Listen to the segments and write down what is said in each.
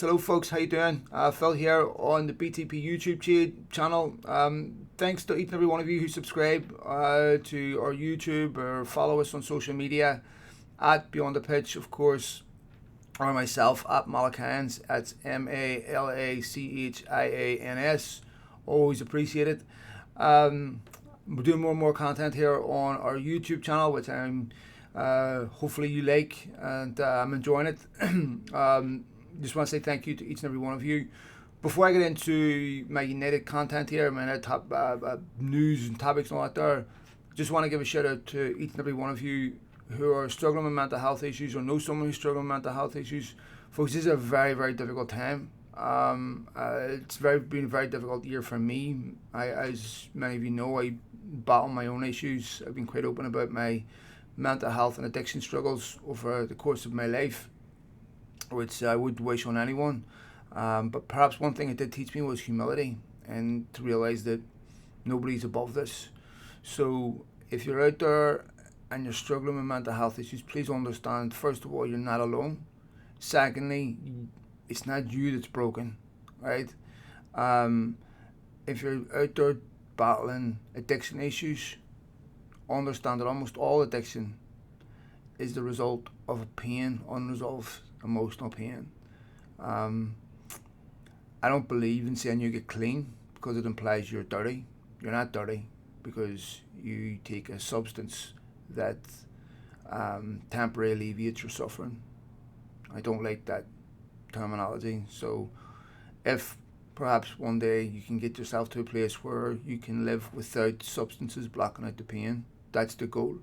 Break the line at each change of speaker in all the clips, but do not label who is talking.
Hello folks, how you doing? Phil here on the BTP YouTube channel. Thanks to each and every one of you who subscribe to our YouTube or follow us on social media at Beyond the Pitch, of course, or myself at Malachans. That's MALACHIANS. Always appreciate it. We're doing more and more content here on our YouTube channel, which I'm hopefully you like, and I'm enjoying it. Just want to say thank you to each and every one of you. Before I get into my United content here, my United top news and topics and all that there, just want to give a shout out to each and every one of you who are struggling with mental health issues or know someone who's struggling with mental health issues. Folks, this is a very, very difficult time. It's been a very difficult year for me. As many of you know, I battle my own issues. I've been quite open about my mental health and addiction struggles over the course of my life, which I wouldn't wish on anyone. But perhaps one thing it did teach me was humility, and to realise that nobody's above this. So if you're out there and you're struggling with mental health issues, please understand, first of all, you're not alone. Secondly, it's not you that's broken, right? If you're out there battling addiction issues, understand that almost all addiction is the result of a pain, unresolved emotional pain. I don't believe in saying you get clean because it implies you're dirty. You're not dirty because you take a substance that temporarily alleviates your suffering. I don't like that terminology. So if perhaps one day you can get yourself to a place where you can live without substances blocking out the pain, that's the goal.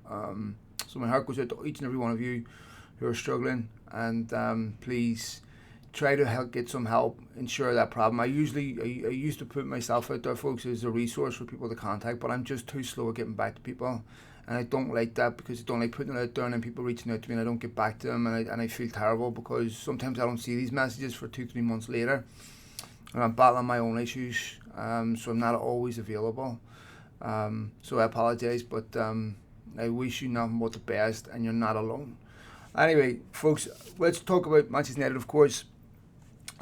So my heart goes out to each and every one of you who are struggling, and please try to get some help, ensure that problem. I used to put myself out there, folks, as a resource for people to contact, but I'm just too slow at getting back to people, and I don't like that because I don't like putting it out there and then people reaching out to me and I don't get back to them, and I feel terrible because sometimes I don't see these messages for 2-3 months later, and I'm battling my own issues, so I'm not always available. So I apologise, but I wish you nothing but the best, and you're not alone. Anyway, folks, let's talk about Manchester United, of course.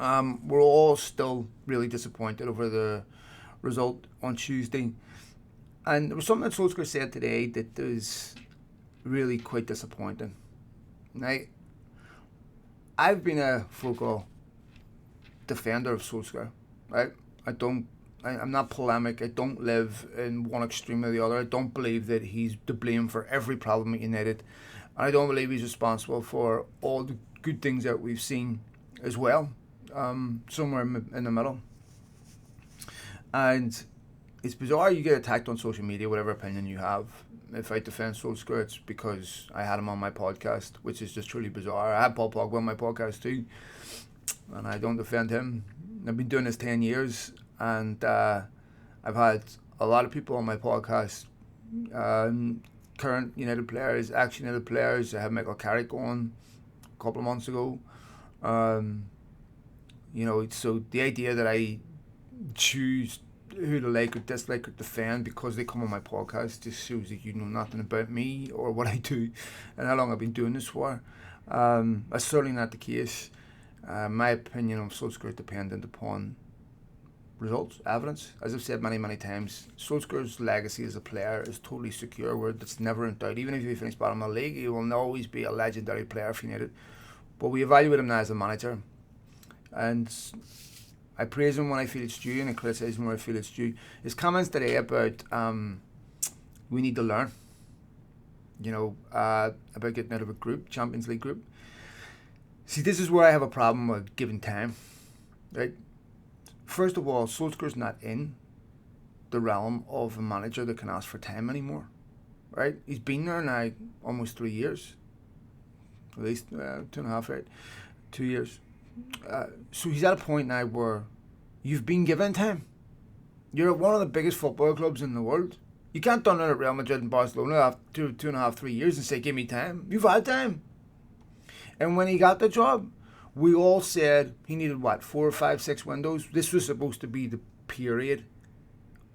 We're all still really disappointed over the result on Tuesday. And there was something that Solskjaer said today that was really quite disappointing. Now, I've been a vocal defender of Solskjaer, right? I'm not polemic. I don't live in one extreme or the other. I don't believe that he's to blame for every problem at United. And I don't believe he's responsible for all the good things that we've seen as well. Somewhere in the middle. And it's bizarre you get attacked on social media, whatever opinion you have. If I defend Solskjaer, it's because I had him on my podcast, which is just truly bizarre. I had Paul Pogba on my podcast too, and I don't defend him. I've been doing this 10 years, and I've had a lot of people on my podcast, current United players, ex-United players. I had Michael Carrick on a couple of months ago. So the idea that I choose who to like or dislike or defend because they come on my podcast just shows that you know nothing about me or what I do and how long I've been doing this for. That's certainly not the case. My opinion of Solskjaer is dependent upon results, evidence. As I've said many, many times, Solskjaer's legacy as a player is totally secure, where it's never in doubt. Even if he finishes bottom of the league, he will always be a legendary player for United. But we evaluate him now as a manager. And I praise him when I feel it's due, and I criticise him when I feel it's due. His comments today about we need to learn, about getting out of a group, Champions League group. See, this is where I have a problem with giving time, right? First of all, Solskjaer's not in the realm of a manager that can ask for time anymore, right? He's been there now almost 3 years, at least 2.5, right? 2 years. So he's at a point now where you've been given time. You're at one of the biggest football clubs in the world. You can't turn around at Real Madrid and Barcelona after 2.5, 3 years and say, give me time. You've had time. And when he got the job, we all said he needed, 4, 5, 6 windows? This was supposed to be the period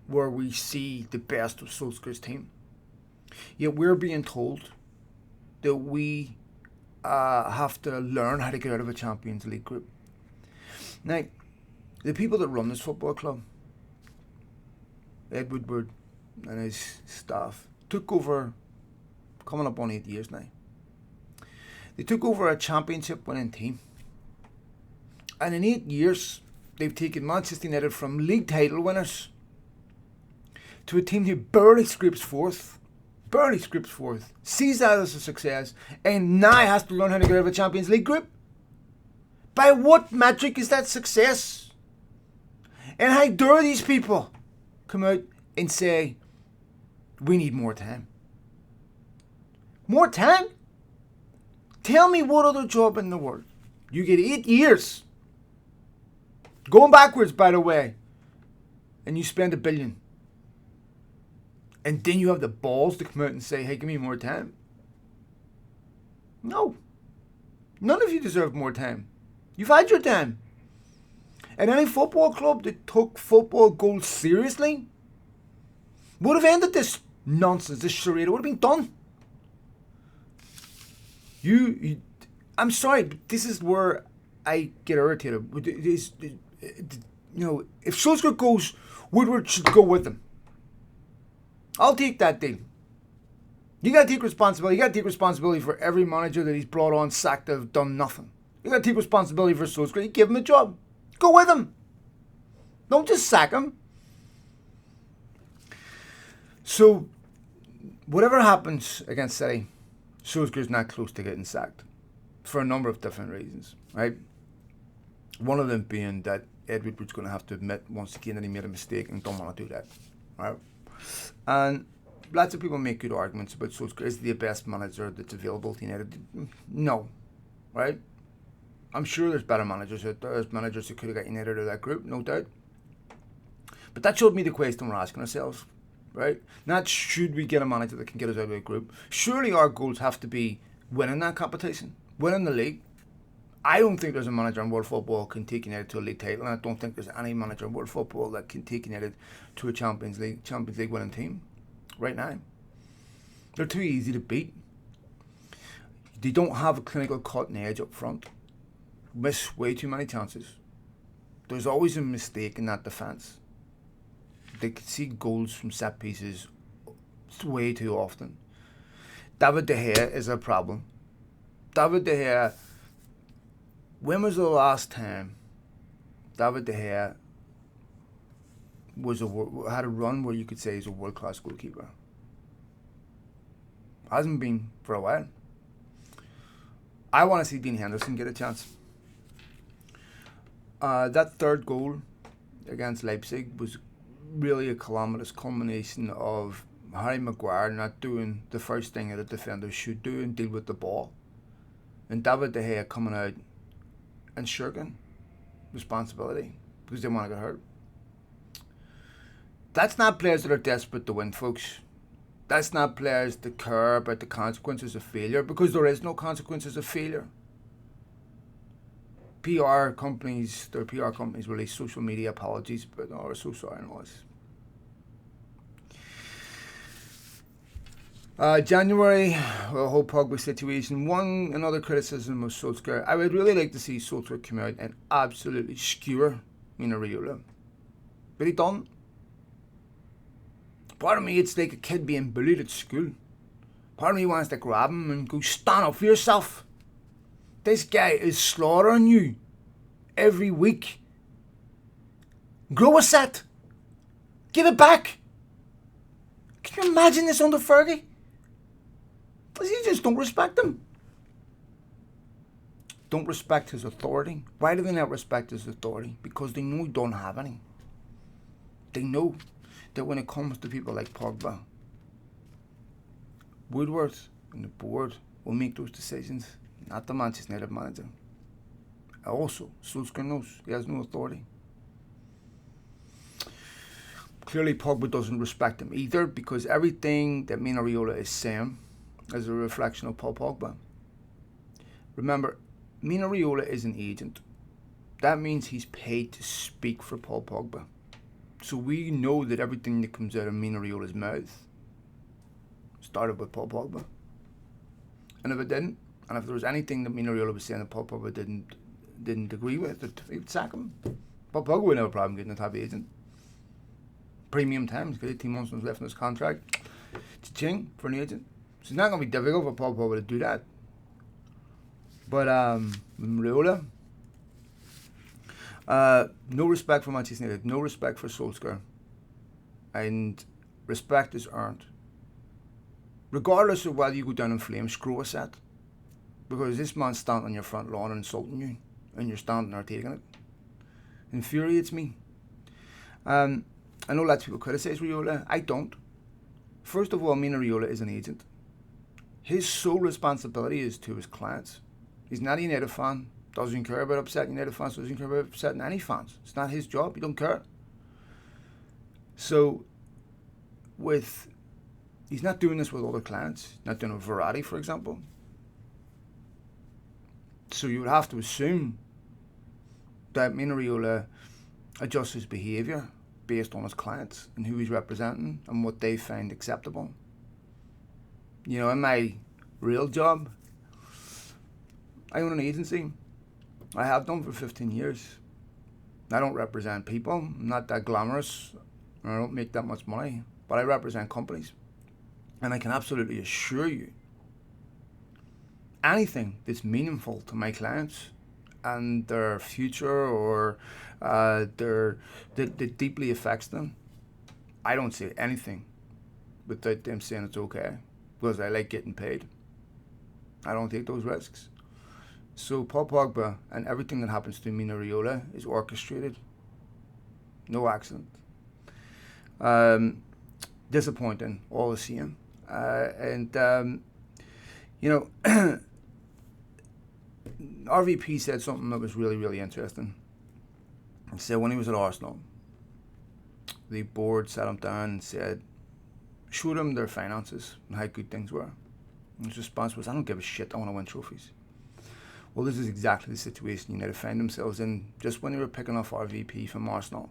where we see the best of Solskjaer's team. Yet we're being told that we have to learn how to get out of a Champions League group. Now, the people that run this football club, Ed Woodward and his staff, took over, coming up on 8 years now. They took over a championship winning team. And in 8 years, they've taken Manchester United from league title winners to a team who barely scrapes fourth, sees that as a success, and now has to learn how to get out of a Champions League group. By what metric is that success? And how dare these people come out and say, we need more time? More time? Tell me what other job in the world. You get 8 years. Going backwards, by the way. And you spend $1 billion. And then you have the balls to come out and say, hey, give me more time. No. None of you deserve more time. You've had your time. And any football club that took football goals seriously would have ended this nonsense, this charade. It would have been done. I'm sorry, but this is where I get irritated. If Solskjaer goes, Woodward should go with him. I'll take that deal. You got to take responsibility. You got to take responsibility for every manager that he's brought on, sacked, that have done nothing. You got to take responsibility for Solskjaer. You give him a job. Go with him. Don't just sack him. So, whatever happens against City, Solskjaer's not close to getting sacked for a number of different reasons, right? One of them being that Ed Woodward's going to have to admit once again that he made a mistake and don't want to do that, right? And lots of people make good arguments about Solskjaer. Is he the best manager that's available to United? No, right? I'm sure there's better managers out there. There's managers who could have got United out of that group, no doubt. But that showed me the question we're asking ourselves, right? Not should we get a manager that can get us out of the group. Surely our goals have to be winning that competition, winning the league. I don't think there's a manager in world football can take United to a league title, and I don't think there's any manager in world football that can take United to a Champions League winning team right now. They're too easy to beat. They don't have a clinical cutting edge up front. Miss way too many chances. There's always a mistake in that defence. They can see goals from set pieces way too often. David De Gea is a problem. David De Gea, when was the last time David De Gea had a run where you could say he's a world-class goalkeeper? Hasn't been for a while. I want to see Dean Henderson get a chance. That third goal against Leipzig was really a calamitous culmination of Harry Maguire not doing the first thing that a defender should do and deal with the ball, and David De Gea coming out and shirking responsibility because they want to get hurt. That's not players that are desperate to win, folks. That's not players that care about the consequences of failure, because there is no consequences of failure. PR companies release social media apologies, but oh, we're so sorry and all this. January, the whole Pogba situation. Another criticism of Solskjaer. I would really like to see Solskjaer come out and absolutely skewer Mino Raiola, but he don't. Part of me, it's like a kid being bullied at school. Part of me wants to grab him and go, stand up for yourself. This guy is slaughtering you every week. Grow a set. Give it back. Can you imagine this under Fergie? Because you just don't respect him. Don't respect his authority. Why do they not respect his authority? Because they know he don't have any. They know that when it comes to people like Pogba, Woodward and the board will make those decisions, not the Manchester United manager. Also, Solskjaer knows he has no authority. Clearly, Pogba doesn't respect him either, because everything that Mino Raiola is saying is a reflection of Paul Pogba. Remember, Mino Raiola is an agent. That means he's paid to speak for Paul Pogba. So we know that everything that comes out of Mino Raiola's mouth started with Paul Pogba. And if it didn't, and if there was anything that Mino Raiola was saying that Paul Pogba didn't didn't agree with it, he would sack him. But Pogba would have a problem getting a top agent. Premium terms, because 18 months left in his contract. Cha-ching for an agent. So it's not going to be difficult for Paul Pogba to do that. But Raiola, no respect for Manchester United, no respect for Solskjaer, and respect is earned. Regardless of whether you go down in flames, screw a set, because this man's standing on your front lawn and insulting you, and you're standing there taking it. Infuriates me. I know lots of people criticise Raiola. I don't. First of all, Mino Raiola is an agent. His sole responsibility is to his clients. He's not a United fan. Doesn't care about upsetting United fans. Doesn't care about upsetting any fans. It's not his job. He don't care. So, he's not doing this with other clients. He's not doing it with Verratti, for example. So you would have to assume that Mino Raiola adjusts his behaviour based on his clients and who he's representing and what they find acceptable. You know, in my real job, I own an agency. I have done for 15 years. I don't represent people. I'm not that glamorous. And I don't make that much money. But I represent companies. And I can absolutely assure you, anything that's meaningful to my clients and their future or that deeply affects them, I don't say anything without them saying it's okay, because I like getting paid. I don't take those risks. So Paul Pogba and everything that happens to Mino Raiola is orchestrated. No accident. Disappointing, all the same. You know, RVP said something that was really, really interesting. He said when he was at Arsenal, the board sat him down and said, showed him their finances and how good things were. And his response was, I don't give a shit, I want to win trophies. Well, this is exactly the situation United find themselves in. Just when they were picking off RVP from Arsenal,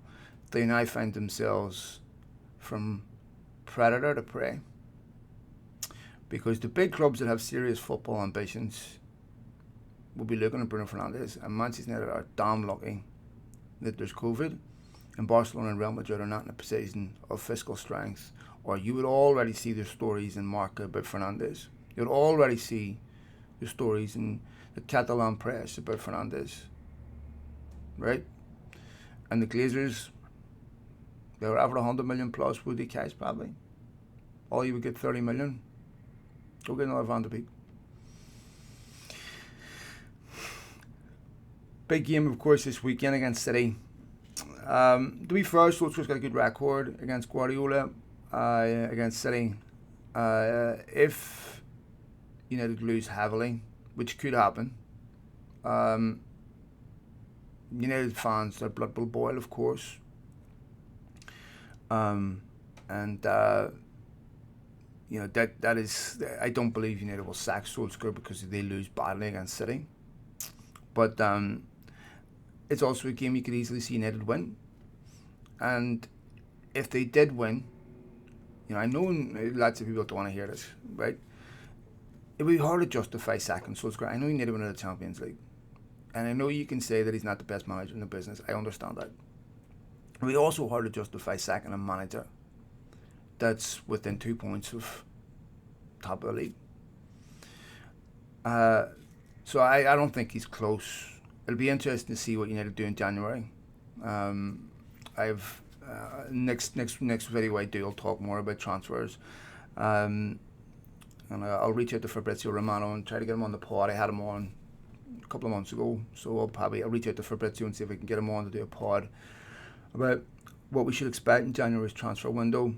they now find themselves from predator to prey. Because the big clubs that have serious football ambitions will be looking at Bruno Fernandes, and Manchester United are damn lucky that there's COVID, and Barcelona and Real Madrid are not in a position of fiscal strength, or you would already see the stories in Marca about Fernandes. You'd already see the stories in the Catalan press about Fernandes, right? And the Glazers, they were after 100 million plus, would they cash probably? All you would get 30 million. Go get another Van de Beek. Big game, of course, this weekend against City. To be fair, Solskjaer's got a good record against Guardiola, against City. If United lose heavily, which could happen, United fans, their blood will boil, of course. You know, that is, I don't believe United will sack Solskjaer because they lose badly against City. But it's also a game you could easily see United win. And if they did win, you know, I know lots of people don't want to hear this, right? It would be hard to justify sacking Solskjaer. I know United won the Champions League. And I know you can say that he's not the best manager in the business. I understand that. It would be also hard to justify sacking a manager that's within 2 points of top of the league. So I don't think he's close. It'll be interesting to see what United do in January. I've next video I do, I'll talk more about transfers. And I'll reach out to Fabrizio Romano and try to get him on the pod. I had him on a couple of months ago, so I'll reach out to Fabrizio and see if we can get him on to do a pod about what we should expect in January's transfer window.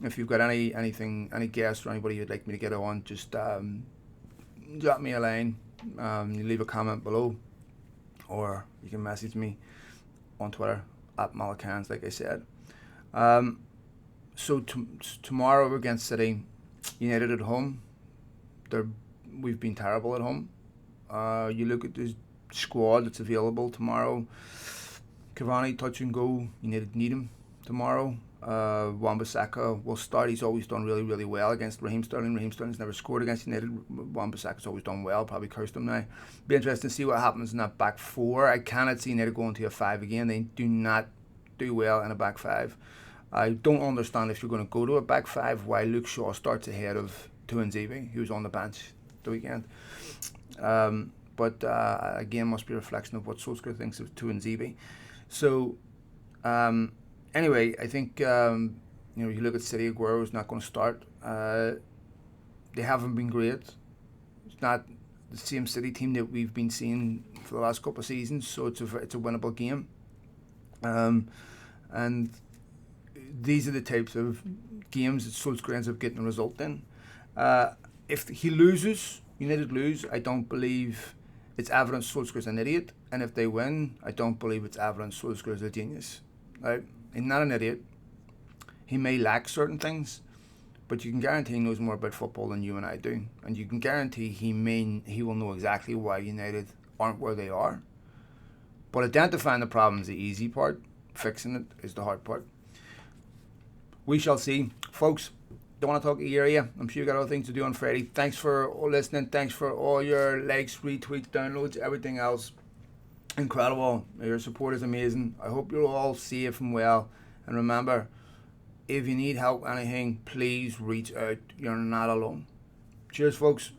If you've got any guests or anybody you'd like me to get on, just drop me a line. You leave a comment below, or you can message me on Twitter at Malakans, like I said. So tomorrow against City, United at home. We've been terrible at home. You look at the squad that's available tomorrow. Cavani touch and go. United need him tomorrow. Wan-Bissaka will start. He's always done really, really well against Raheem Sterling. Raheem Sterling's never scored against United. Wan-Bissaka's always done well. Probably cursed him now. Be interesting to see what happens in that back four. I cannot see United going to a 5 again. They do not do well in a back 5. I don't understand if you're going to go to a back 5 why Luke Shaw starts ahead of Tuanzebe, who was on the bench the weekend. But again, must be a reflection of what Solskjaer thinks of Tuanzebe. So, anyway, I think you look at City. Aguero's not going to start. They haven't been great. It's not the same City team that we've been seeing for the last couple of seasons. So it's a winnable game. And these are the types of games that Solskjaer ends up getting a result in. If he loses, United lose, I don't believe it's evidence Solskjaer's an idiot. And if they win, I don't believe it's evidence Solskjaer's a genius. Right? He's not an idiot. He may lack certain things, but you can guarantee he knows more about football than you and I do. And you can guarantee he will know exactly why United aren't where they are. But identifying the problem is the easy part. Fixing it is the hard part. We shall see. Folks, don't want to talk a year yet. I'm sure you got other things to do on Friday. Thanks for all listening. Thanks for all your likes, retweets, downloads, everything else. Incredible. Your support is amazing. I hope you're all safe and well. And remember, if you need help, anything, please reach out. You're not alone. Cheers, folks.